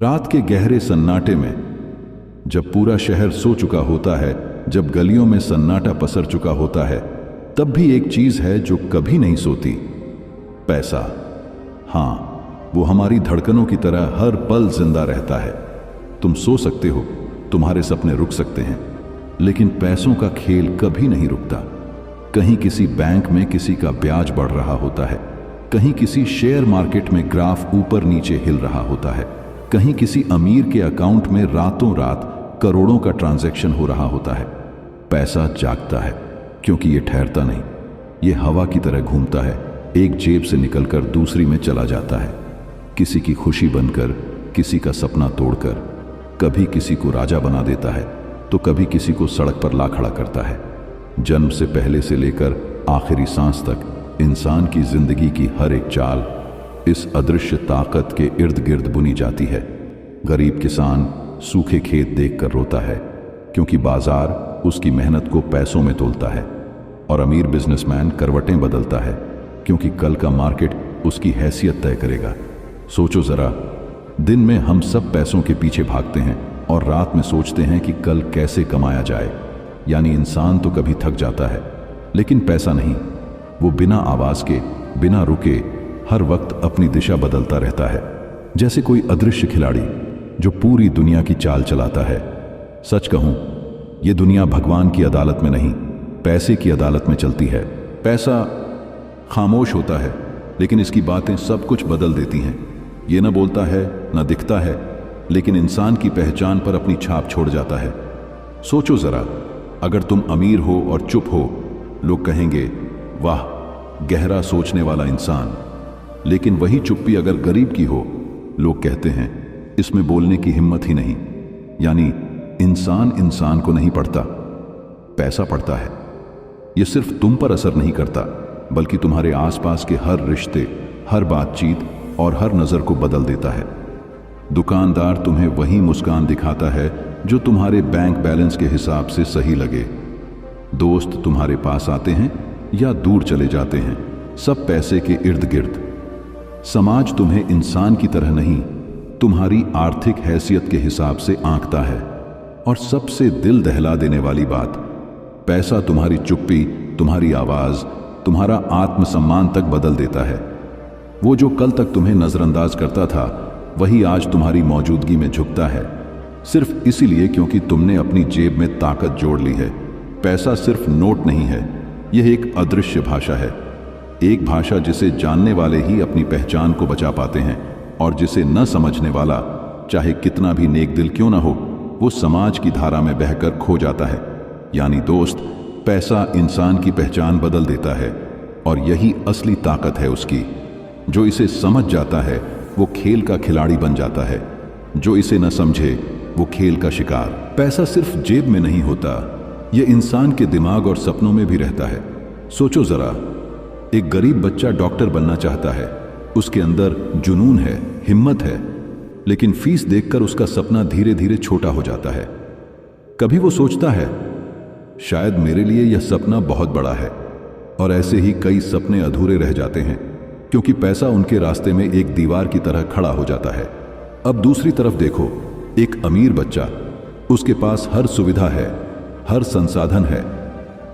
रात के गहरे सन्नाटे में, जब पूरा शहर सो चुका होता है, जब गलियों में सन्नाटा पसर चुका होता है, तब भी एक चीज है जो कभी नहीं सोती, पैसा। हाँ, वो हमारी धड़कनों की तरह हर पल जिंदा रहता है। तुम सो सकते हो, तुम्हारे सपने रुक सकते हैं, लेकिन पैसों का खेल कभी नहीं रुकता। कहीं किसी बैंक में किसी का ब्याज बढ़ रहा होता है, कहीं किसी शेयर मार्केट में ग्राफ ऊपर नीचे हिल रहा होता है, कहीं किसी अमीर के अकाउंट में रातों रात करोड़ों का ट्रांजैक्शन हो रहा होता है। पैसा जागता है क्योंकि ये ठहरता नहीं, ये हवा की तरह घूमता है, एक जेब से निकलकर दूसरी में चला जाता है, किसी की खुशी बनकर, किसी का सपना तोड़कर। कभी किसी को राजा बना देता है तो कभी किसी को सड़क पर ला खड़ा करता है। जन्म से पहले से लेकर आखिरी सांस तक इंसान की जिंदगी की हर एक चाल इस अदृश्य ताकत के इर्द गिर्द बुनी जाती है। गरीब किसान सूखे खेत देखकर रोता है क्योंकि बाजार उसकी मेहनत को पैसों में तोलता है, और अमीर बिजनेसमैन करवटें बदलता है क्योंकि कल का मार्केट उसकी हैसियत तय करेगा। सोचो जरा, दिन में हम सब पैसों के पीछे भागते हैं और रात में सोचते हैं कि कल कैसे कमाया जाए। यानी इंसान तो कभी थक जाता है, लेकिन पैसा नहीं। वो बिना आवाज के, बिना रुके हर वक्त अपनी दिशा बदलता रहता है, जैसे कोई अदृश्य खिलाड़ी जो पूरी दुनिया की चाल चलाता है। सच कहूं, ये दुनिया भगवान की अदालत में नहीं, पैसे की अदालत में चलती है। पैसा खामोश होता है, लेकिन इसकी बातें सब कुछ बदल देती हैं। ये न बोलता है, न दिखता है, लेकिन इंसान की पहचान पर अपनी छाप छोड़ जाता है। सोचो जरा, अगर तुम अमीर हो और चुप हो, लोग कहेंगे वाह, गहरा सोचने वाला इंसान। लेकिन वही चुप्पी अगर गरीब की हो, लोग कहते हैं इसमें बोलने की हिम्मत ही नहीं। यानी इंसान इंसान को नहीं पढ़ता, पैसा पढ़ता है। यह सिर्फ तुम पर असर नहीं करता, बल्कि तुम्हारे आसपास के हर रिश्ते, हर बातचीत और हर नजर को बदल देता है। दुकानदार तुम्हें वही मुस्कान दिखाता है जो तुम्हारे बैंक बैलेंस के हिसाब से सही लगे। दोस्त तुम्हारे पास आते हैं या दूर चले जाते हैं, सब पैसे के इर्द गिर्द। समाज तुम्हें इंसान की तरह नहीं, तुम्हारी आर्थिक हैसियत के हिसाब से आंकता है। और सबसे दिल दहला देने वाली बात, पैसा तुम्हारी चुप्पी, तुम्हारी आवाज, तुम्हारा आत्मसम्मान तक बदल देता है। वो जो कल तक तुम्हें नजरअंदाज करता था, वही आज तुम्हारी मौजूदगी में झुकता है, सिर्फ इसीलिए क्योंकि तुमने अपनी जेब में ताकत जोड़ ली है। पैसा सिर्फ नोट नहीं है, यह एक अदृश्य भाषा है। एक भाषा जिसे जानने वाले ही अपनी पहचान को बचा पाते हैं, और जिसे न समझने वाला, चाहे कितना भी नेक दिल क्यों ना हो, वो समाज की धारा में बहकर खो जाता है। यानी दोस्त, पैसा इंसान की पहचान बदल देता है, और यही असली ताकत है उसकी। जो इसे समझ जाता है वो खेल का खिलाड़ी बन जाता है, जो इसे न समझे वो खेल का शिकार। पैसा सिर्फ जेब में नहीं होता, ये इंसान के दिमाग और सपनों में भी रहता है। सोचो जरा, एक गरीब बच्चा डॉक्टर बनना चाहता है, उसके अंदर जुनून है, हिम्मत है, लेकिन फीस देखकर उसका सपना धीरे धीरे छोटा हो जाता है। कभी वो सोचता है शायद मेरे लिए यह सपना बहुत बड़ा है, और ऐसे ही कई सपने अधूरे रह जाते हैं क्योंकि पैसा उनके रास्ते में एक दीवार की तरह खड़ा हो जाता है। अब दूसरी तरफ देखो, एक अमीर बच्चा, उसके पास हर सुविधा है, हर संसाधन है,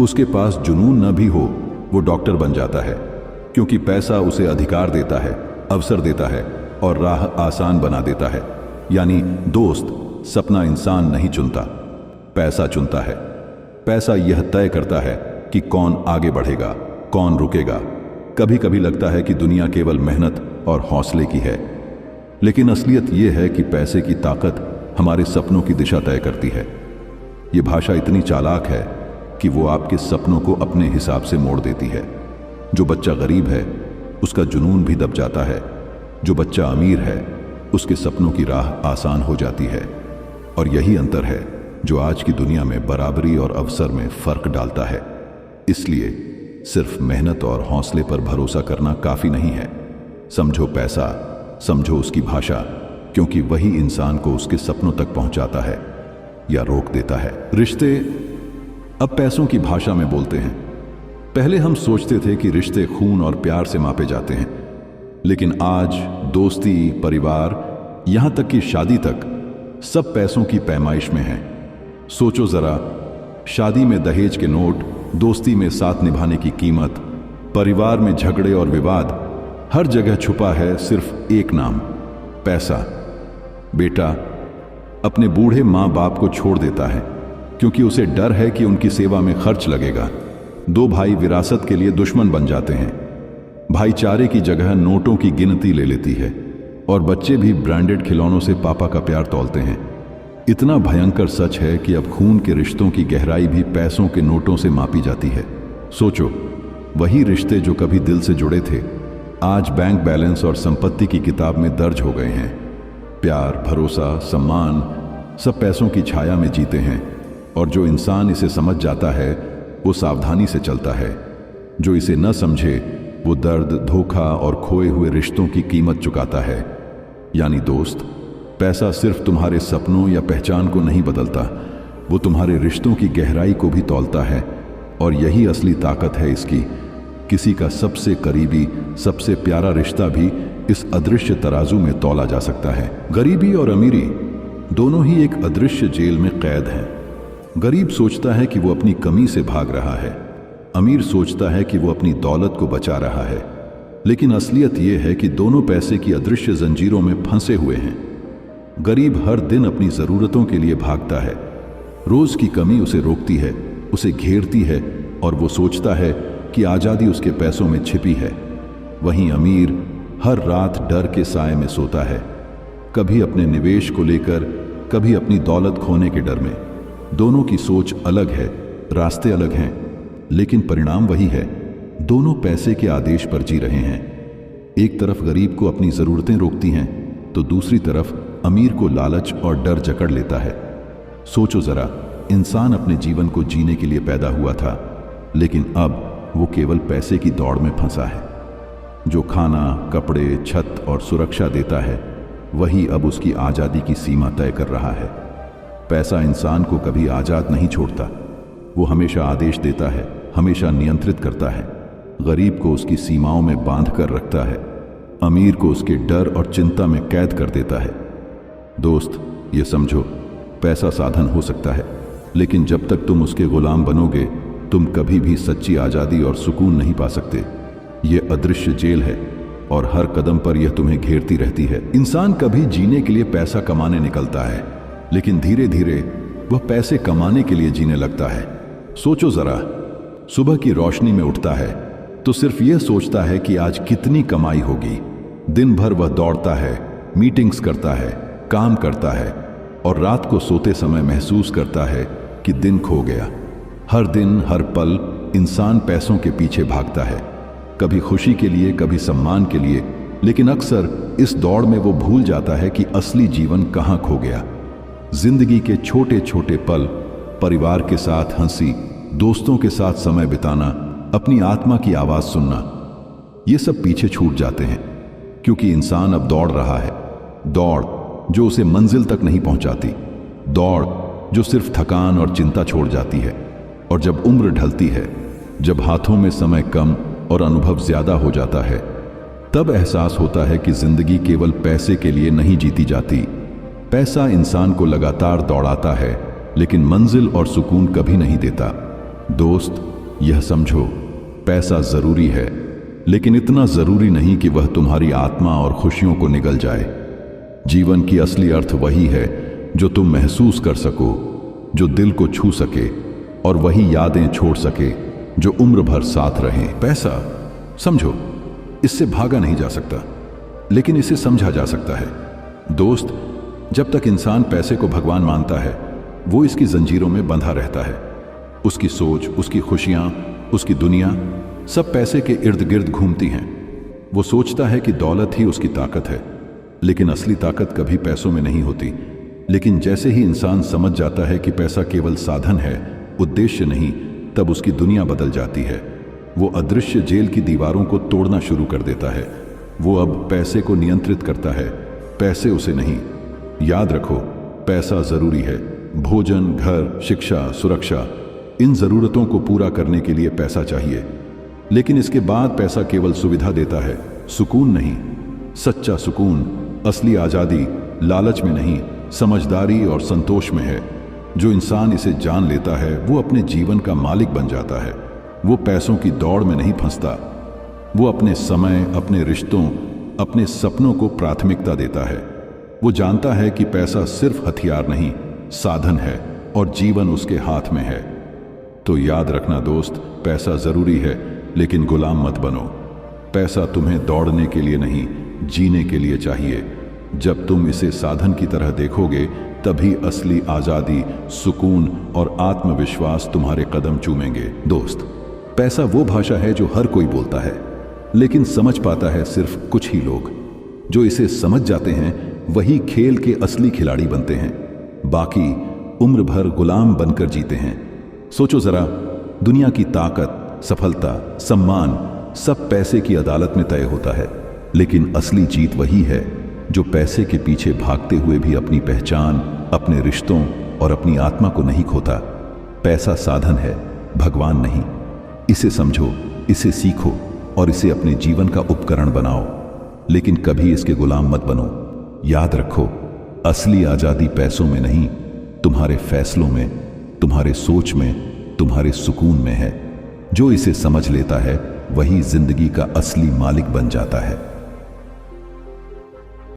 उसके पास जुनून न भी हो, वो डॉक्टर बन जाता है क्योंकि पैसा उसे अधिकार देता है, अवसर देता है और राह आसान बना देता है। यानी दोस्त, सपना इंसान नहीं चुनता, पैसा चुनता है। पैसा यह तय करता है कि कौन आगे बढ़ेगा, कौन रुकेगा। कभी कभी लगता है कि दुनिया केवल मेहनत और हौसले की है, लेकिन असलियत यह है कि पैसे की ताकत हमारे सपनों की दिशा तय करती है। यह भाषा इतनी चालाक है कि वो आपके सपनों को अपने हिसाब से मोड़ देती है। जो बच्चा गरीब है, उसका जुनून भी दब जाता है। जो बच्चा अमीर है, उसके सपनों की राह आसान हो जाती है। और यही अंतर है जो आज की दुनिया में बराबरी और अवसर में फर्क डालता है। इसलिए सिर्फ मेहनत और हौसले पर भरोसा करना काफी नहीं है। समझो पैसा, समझो उसकी भाषा, क्योंकि वही इंसान को उसके सपनों तक पहुंचाता है या रोक देता है। रिश्ते अब पैसों की भाषा में बोलते हैं। पहले हम सोचते थे कि रिश्ते खून और प्यार से मापे जाते हैं, लेकिन आज दोस्ती, परिवार यहां तक कि शादी तक सब पैसों की पैमाइश में है। सोचो जरा, शादी में दहेज के नोट, दोस्ती में साथ निभाने की कीमत, परिवार में झगड़े और विवाद, हर जगह छुपा है सिर्फ एक नाम, पैसा। बेटा अपने बूढ़े माँ बाप को छोड़ देता है क्योंकि उसे डर है कि उनकी सेवा में खर्च लगेगा। दो भाई विरासत के लिए दुश्मन बन जाते हैं। भाईचारे की जगह नोटों की गिनती ले लेती है और बच्चे भी ब्रांडेड खिलौनों से पापा का प्यार तौलते हैं। इतना भयंकर सच है कि अब खून के रिश्तों की गहराई भी पैसों के नोटों से मापी जाती है। सोचो, वही रिश्ते जो कभी दिल से जुड़े थे आज बैंक बैलेंस और संपत्ति की किताब में दर्ज हो गए हैं। प्यार, भरोसा, सम्मान सब पैसों की छाया में जीते हैं और जो इंसान इसे समझ जाता है वो सावधानी से चलता है। जो इसे न समझे वो दर्द, धोखा और खोए हुए रिश्तों की कीमत चुकाता है। यानी दोस्त, पैसा सिर्फ तुम्हारे सपनों या पहचान को नहीं बदलता, वो तुम्हारे रिश्तों की गहराई को भी तौलता है। और यही असली ताकत है इसकी। किसी का सबसे करीबी, सबसे प्यारा रिश्ता भी इस अदृश्य तराजू में तौला जा सकता है। गरीबी और अमीरी दोनों ही एक अदृश्य जेल में कैद हैं। गरीब सोचता है कि वो अपनी कमी से भाग रहा है, अमीर सोचता है कि वो अपनी दौलत को बचा रहा है। लेकिन असलियत ये है कि दोनों पैसे की अदृश्य जंजीरों में फंसे हुए हैं। गरीब हर दिन अपनी जरूरतों के लिए भागता है, रोज की कमी उसे रोकती है, उसे घेरती है और वो सोचता है कि आजादी उसके पैसों में छिपी है। वहीं अमीर हर रात डर के साए में सोता है, कभी अपने निवेश को लेकर, कभी अपनी दौलत खोने के डर में। दोनों की सोच अलग है, रास्ते अलग हैं, लेकिन परिणाम वही है। दोनों पैसे के आदेश पर जी रहे हैं। एक तरफ गरीब को अपनी जरूरतें रोकती हैं तो दूसरी तरफ अमीर को लालच और डर जकड़ लेता है। सोचो जरा, इंसान अपने जीवन को जीने के लिए पैदा हुआ था, लेकिन अब वो केवल पैसे की दौड़ में फंसा है। जो खाना, कपड़े, छत और सुरक्षा देता है वही अब उसकी आजादी की सीमा तय कर रहा है। पैसा इंसान को कभी आजाद नहीं छोड़ता, वो हमेशा आदेश देता है, हमेशा नियंत्रित करता है। गरीब को उसकी सीमाओं में बांध कर रखता है, अमीर को उसके डर और चिंता में कैद कर देता है। दोस्त, ये समझो, पैसा साधन हो सकता है, लेकिन जब तक तुम उसके गुलाम बनोगे तुम कभी भी सच्ची आजादी और सुकून नहीं पा सकते। ये अदृश्य जेल है और हर कदम पर यह तुम्हें घेरती रहती है। इंसान कभी जीने के लिए पैसा कमाने निकलता है, लेकिन धीरे धीरे वह पैसे कमाने के लिए जीने लगता है। सोचो जरा, सुबह की रोशनी में उठता है तो सिर्फ यह सोचता है कि आज कितनी कमाई होगी। दिन भर वह दौड़ता है, मीटिंग्स करता है, काम करता है और रात को सोते समय महसूस करता है कि दिन खो गया। हर दिन, हर पल इंसान पैसों के पीछे भागता है, कभी खुशी के लिए, कभी सम्मान के लिए, लेकिन अक्सर इस दौड़ में वो भूल जाता है कि असली जीवन कहाँ खो गया। जिंदगी के छोटे छोटे पल, परिवार के साथ हंसी, दोस्तों के साथ समय बिताना, अपनी आत्मा की आवाज सुनना, ये सब पीछे छूट जाते हैं क्योंकि इंसान अब दौड़ रहा है। दौड़ जो उसे मंजिल तक नहीं पहुंचाती, दौड़ जो सिर्फ थकान और चिंता छोड़ जाती है। और जब उम्र ढलती है, जब हाथों में समय कम और अनुभव ज्यादा हो जाता है, तब एहसास होता है कि जिंदगी केवल पैसे के लिए नहीं जीती जाती। पैसा इंसान को लगातार दौड़ाता है, लेकिन मंजिल और सुकून कभी नहीं देता। दोस्त, यह समझो, पैसा जरूरी है, लेकिन इतना जरूरी नहीं कि वह तुम्हारी आत्मा और खुशियों को निगल जाए। जीवन की असली अर्थ वही है जो तुम महसूस कर सको, जो दिल को छू सके और वही यादें छोड़ सके जो उम्र भर साथ रहें। पैसा, समझो, इससे भागा नहीं जा सकता, लेकिन इसे समझा जा सकता है। दोस्त, जब तक इंसान पैसे को भगवान मानता है, वो इसकी जंजीरों में बंधा रहता है। उसकी सोच, उसकी खुशियां, उसकी दुनिया सब पैसे के इर्द गिर्द घूमती हैं। वो सोचता है कि दौलत ही उसकी ताकत है, लेकिन असली ताकत कभी पैसों में नहीं होती। लेकिन जैसे ही इंसान समझ जाता है कि पैसा केवल साधन है, उद्देश्य नहीं, तब उसकी दुनिया बदल जाती है। वो अदृश्य जेल की दीवारों को तोड़ना शुरू कर देता है। वो अब पैसे को नियंत्रित करता है, पैसे उसे नहीं। याद रखो, पैसा जरूरी है। भोजन, घर, शिक्षा, सुरक्षा, इन जरूरतों को पूरा करने के लिए पैसा चाहिए, लेकिन इसके बाद पैसा केवल सुविधा देता है, सुकून नहीं। सच्चा सुकून, असली आजादी लालच में नहीं, समझदारी और संतोष में है। जो इंसान इसे जान लेता है वो अपने जीवन का मालिक बन जाता है। वो पैसों की दौड़ में नहीं फंसता। वो अपने समय, अपने रिश्तों, अपने सपनों को प्राथमिकता देता है। वो जानता है कि पैसा सिर्फ हथियार नहीं, साधन है और जीवन उसके हाथ में है। तो याद रखना दोस्त, पैसा जरूरी है लेकिन गुलाम मत बनो। पैसा तुम्हें दौड़ने के लिए नहीं, जीने के लिए चाहिए। जब तुम इसे साधन की तरह देखोगे तभी असली आजादी, सुकून और आत्मविश्वास तुम्हारे कदम चूमेंगे। दोस्त, पैसा वो भाषा है जो हर कोई बोलता है लेकिन समझ पाता है सिर्फ कुछ ही लोग। जो इसे समझ जाते हैं वही खेल के असली खिलाड़ी बनते हैं, बाकी उम्र भर गुलाम बनकर जीते हैं। सोचो जरा, दुनिया की ताकत, सफलता, सम्मान सब पैसे की अदालत में तय होता है, लेकिन असली जीत वही है जो पैसे के पीछे भागते हुए भी अपनी पहचान, अपने रिश्तों और अपनी आत्मा को नहीं खोता। पैसा साधन है, भगवान नहीं। इसे समझो, इसे सीखो और इसे अपने जीवन का उपकरण बनाओ, लेकिन कभी इसके गुलाम मत बनो। याद रखो, असली आजादी पैसों में नहीं, तुम्हारे फैसलों में, तुम्हारे सोच में, तुम्हारे सुकून में है। जो इसे समझ लेता है वही जिंदगी का असली मालिक बन जाता है।